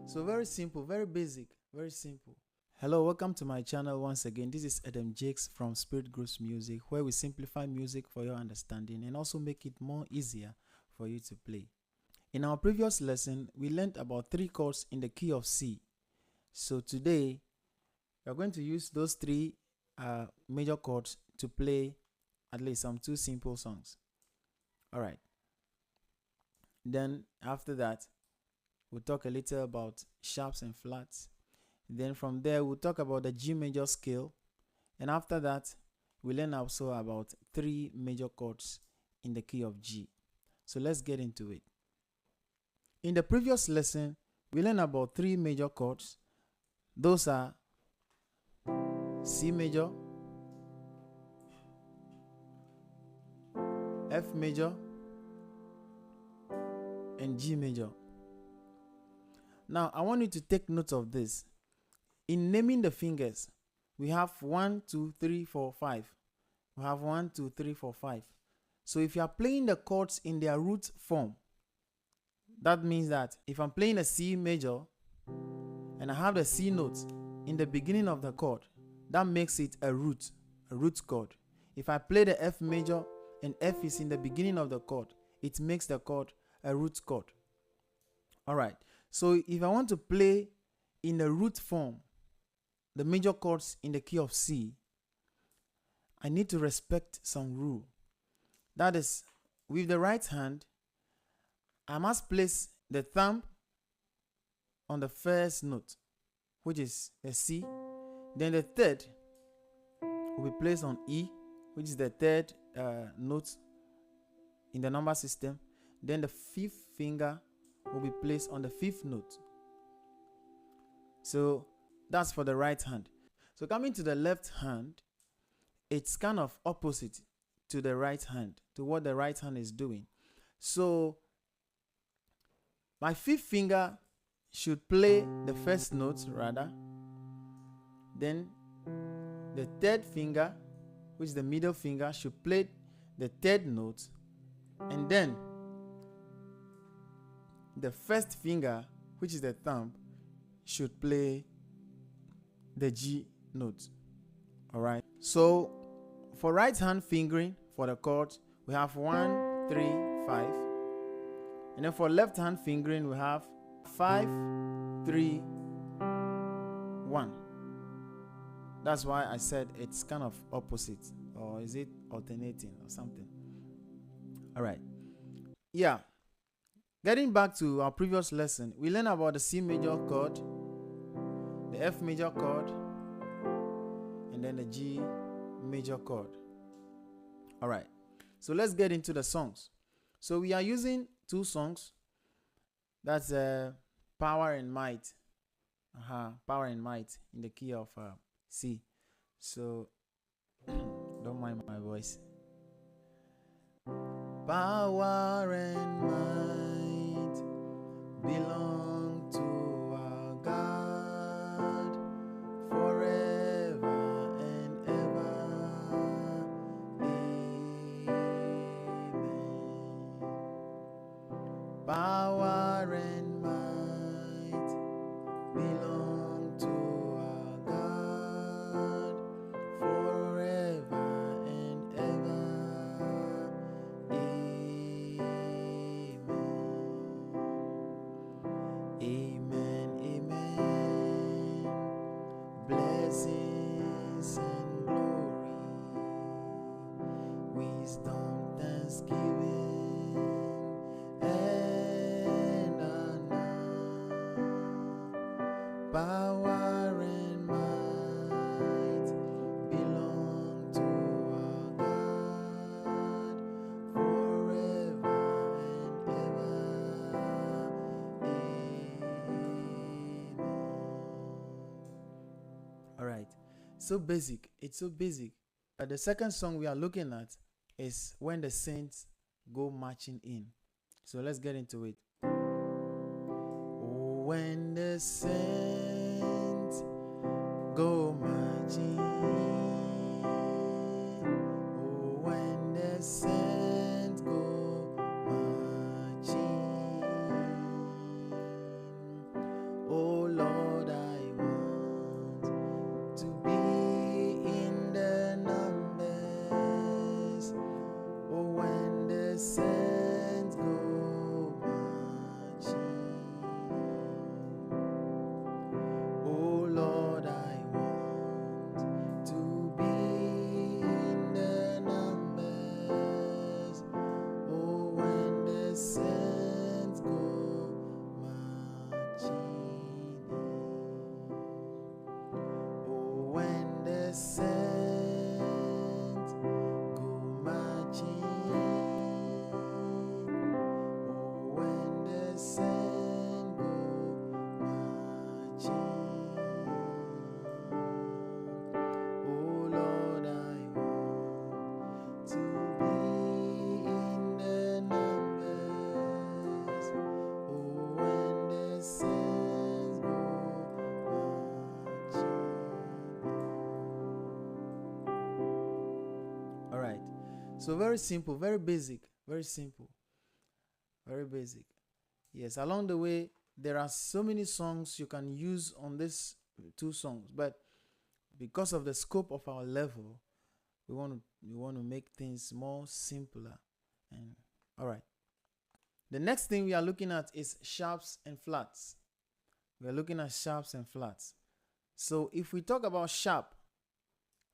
So very simple, very basic, very simple. Hello, welcome to my channel once again. This is Adam Jakes from Spirit Groups Music, where we simplify music for your understanding and also make it more easier for you to play. In our previous lesson, we learned about 3 chords in the key of C. So today, we are going to use those 3 major chords to play at least some 2 simple songs. Alright. Then after that, we'll talk a little about sharps and flats. Then from there, we'll talk about the G major scale. And after that, we'll learn also about 3 major chords in the key of G. So let's get into it. In the previous lesson, we learned about 3 major chords. Those are C major, F major, and G major. Now, I want you to take note of this. In naming the fingers, we have 1, 2, 3, 4, 5. We have 1, 2, 3, 4, 5. So if you are playing the chords in their root form, that means that if I'm playing a C major and I have the C note in the beginning of the chord, that makes it a root chord. If I play the F major and F is in the beginning of the chord, it makes the chord a root chord. Alright, so if I want to play in the root form, the major chords in the key of C, I need to respect some rule. That is, with the right hand, I must place the thumb on the first note, which is the C. Then the third will be placed on E, which is the third note in the number system. Then the 5th finger will be placed on the 5th note. So that's for the right hand. So coming to the left hand, it's kind of opposite to the right hand, to what the right hand is doing. So my 5th finger should play the first note rather. Then the 3rd finger, which is the middle finger, should play the 3rd note. And then the 1st finger, which is the thumb, should play the G note. Alright. So for right hand fingering for the chords, we have 1, 3, 5. And then for left hand fingering, we have 5, 3, 1. That's why I said it's kind of opposite, or is it alternating or something? Alright. Yeah. Getting back to our previous lesson, we learned about the C major chord, the F major chord, and then the G major chord. Alright, so let's get into the songs. So we are using 2 songs. That's Power and Might. Power and Might in the key of C. So don't mind my voice. Power and might belong to our God forever and ever. Amen. Power and might belong to our God forever and ever. Amen. Amen, amen. Blessings and glory, wisdom, thanksgiving, and honor. Power and might belong to our God forever and ever. Amen. Alright, so basic. It's so basic. The second song we are looking at is When the Saints Go Marching In. So let's get into it. Oh, when the saints go marching in. Oh, when the saints go marching in. Oh, sand go marching, oh Lord, I want to be in the numbers. Oh, when the sands go marching. All right. So very simple, very basic, very simple, very basic. Yes, along the way, there are so many songs you can use on these two songs, but because of the scope of our level, we want to make things more simpler. And all right. The next thing we are looking at is sharps and flats. We are looking at sharps and flats. So if we talk about sharp,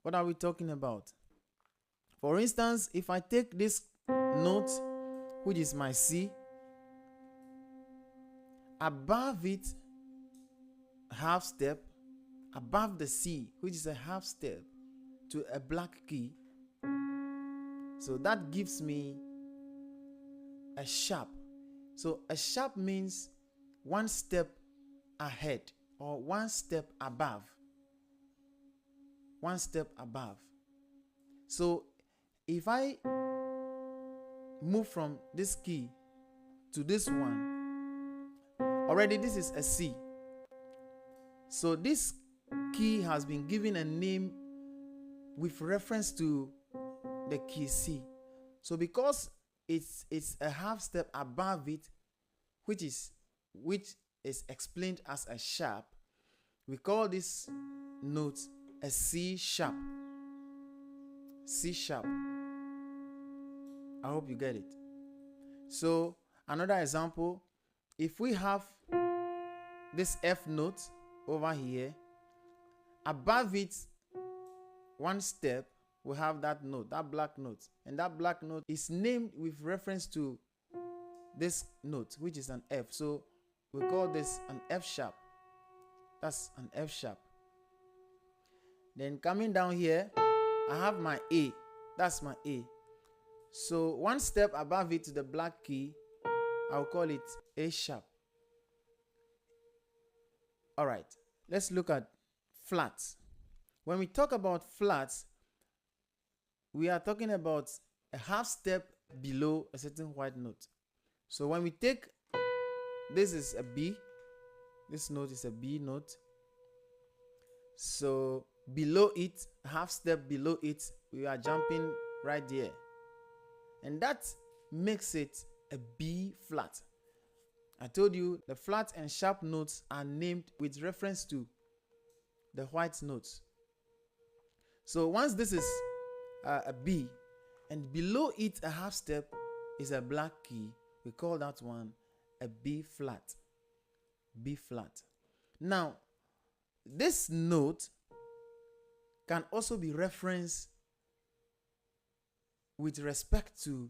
what are we talking about? For instance, if I take this note, which is my C, above it, half step, above the C, which is a half step, to a black key. So that gives me a sharp. So a sharp means one step ahead or one step above. One step above. So if I move from this key to this one, already this is a C. So this key has been given a name with reference to the key C. So because it's a half step above it, which is explained as a sharp, we call this note a C sharp. C sharp. I hope you get it. So another example, if we have this F note over here, above it one step we have that note, that black note, and that black note is named with reference to this note, which is an F. So we call this an F sharp. That's an F sharp. Then coming down here, I have my A. That's my A. So one step above it to the black key, I'll call it A sharp. All right, let's look at flats. When we talk about flats, we are talking about a half step below a certain white note. So when we take, this is a B, this note is a B note. So below it, half step below it, we are jumping right there. And that makes it a B flat. I told you the flat and sharp notes are named with reference to the white notes. So once this is a B, and below it a half step is a black key, we call that one a B flat. B flat. Now, this note can also be referenced with respect to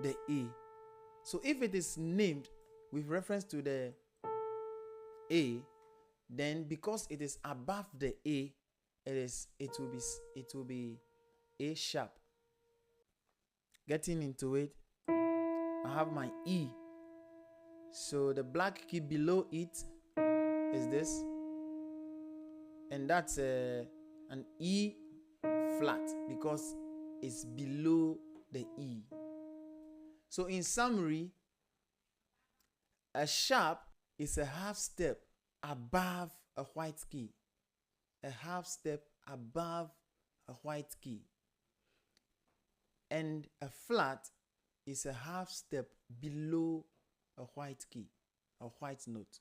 the A. So if it is named with reference to the A, then because it is above the A, it will be A sharp. Getting into it, I have my E. So the black key below it is this, and that's an E flat because it's below the E. So in summary, a sharp is a half step above a white key. A half step above a white key. And a flat is a half step below a white key, a white note.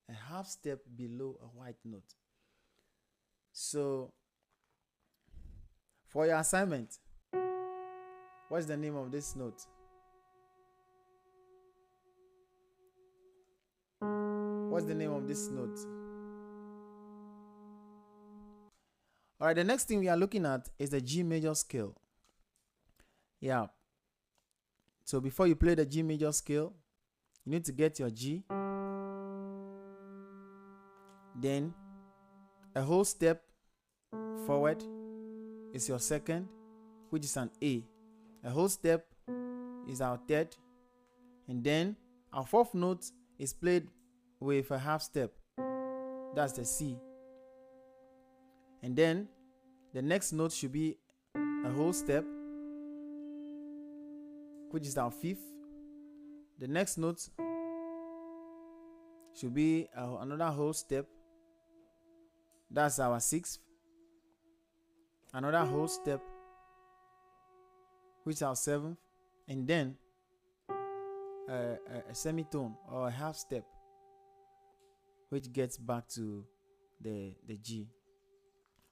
A half step below a white note. So, for your assignment, what's the name of this note? What's the name of this note? All right, the next thing we are looking at is the G major scale. Yeah. So before you play the G major scale, you need to get your G. Then a whole step forward is your second, which is an A. A whole step is our third. And then Our fourth note is played with a half step. That's the C. And then the next note should be a whole step, which is our fifth. The next note should be another whole step. That's our sixth. Another whole step, which is our seventh. And then a semitone or a half step, which gets back to the G.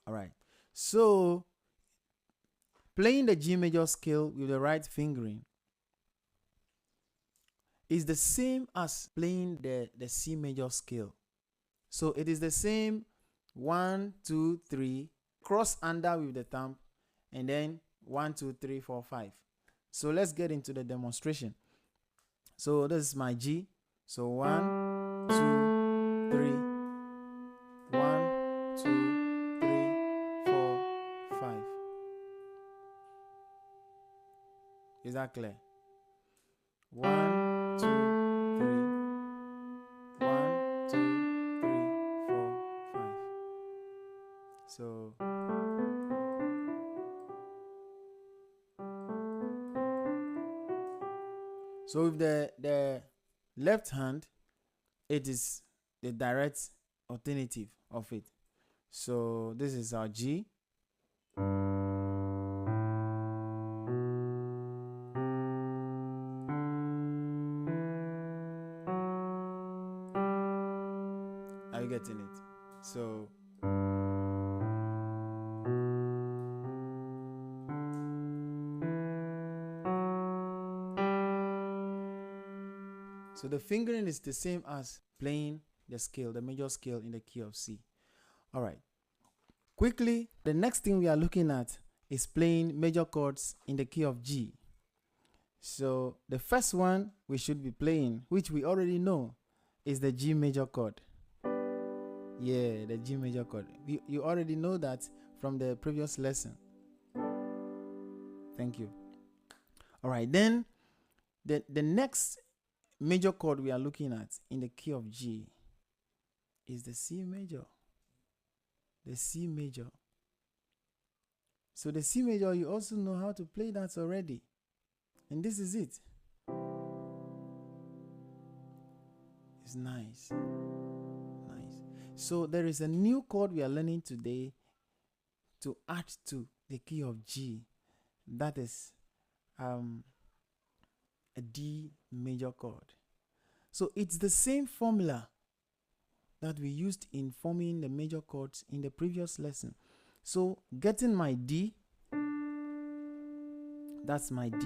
All right. So playing the G major scale with the right fingering is the same as playing the C major scale. So it is the same 1, 2, 3, cross under with the thumb, and then 1, 2, 3, 4, 5. So let's get into the demonstration. So this is my G. So 1, 2, 3, 1, 2, 3, 4, 5. Is that clear? 1, 2, 3, 1, 2, 3, 4, 5. So with the left hand, it is the direct alternative of it. So this is our G. Are you getting it? So the fingering is the same as playing the scale, the major scale in the key of C. All right. Quickly, the next thing we are looking at is playing major chords in the key of G. So the first one we should be playing, which we already know, is the G major chord. Yeah, the G major chord. You already know that from the previous lesson. Thank you. All right, then the next major chord we are looking at in the key of G is the C major. The C major. So the C major, you also know how to play that already. And this is it. It's nice. Nice. So there is a new chord we are learning today to add to the key of G. That is a D major chord. So it's the same formula that we used in forming the major chords in the previous lesson. So getting my D, that's my D.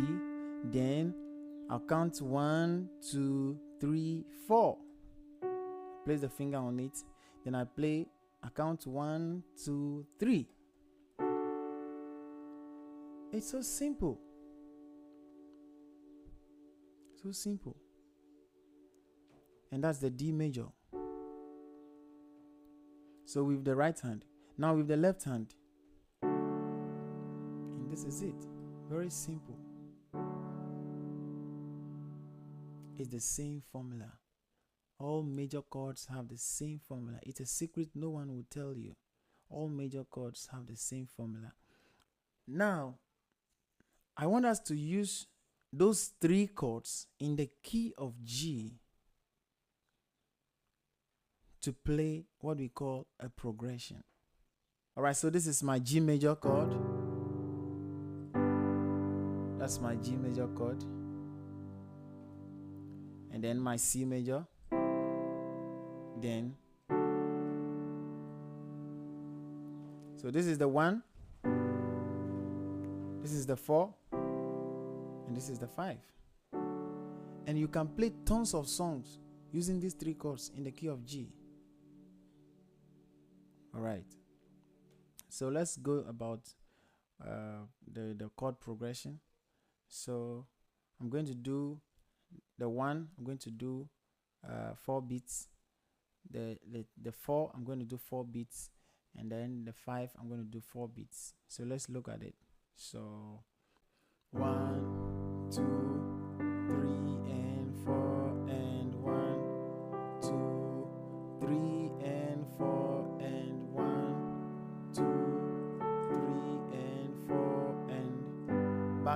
Then I'll count 1, 2, 3, 4. Place the finger on it. Then I count 1, 2, 3. It's so simple. So simple. And that's the D major. So with the right hand. Now with the left hand. And this is it. Very simple. It's the same formula. All major chords have the same formula. It's a secret no one will tell you. All major chords have the same formula. Now, I want us to use those 3 chords in the key of G to play what we call a progression. All right, so this is my G major chord. That's my G major chord. And then my C major. Then, so this is the 1. This is the 4. And this is the 5. And you can play tons of songs using these 3 chords in the key of G. All right. So let's go about the chord progression. So I'm going to do the 1. I'm going to do 4 beats. The 4, I'm going to do 4 beats. And then the 5, I'm going to do 4 beats. So let's look at it. So 1, 2, 3, and 4, and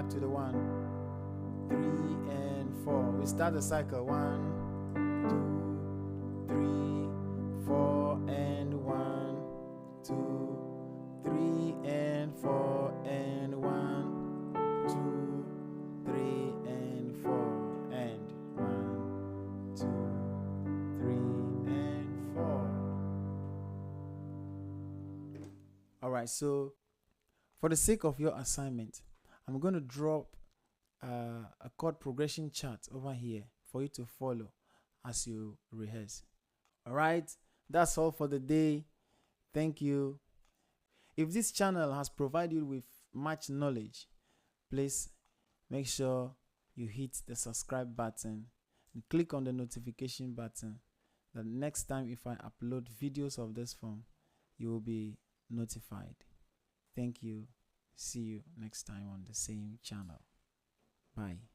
back to the 1, 3 and 4. We start the cycle. 1, 2, 3, 4 and 1, 2, 3 and 4 and 1, 2, 3 and 4 and 1, 2, 3 and 4. All right, so for the sake of your assignment, I'm going to drop a chord progression chart over here for you to follow as you rehearse. All right, that's all for the day. Thank you. If this channel has provided you with much knowledge, please make sure you hit the subscribe button and click on the notification button. The next time if I upload videos of this form, you will be notified. Thank you. See you next time on the same channel. Bye.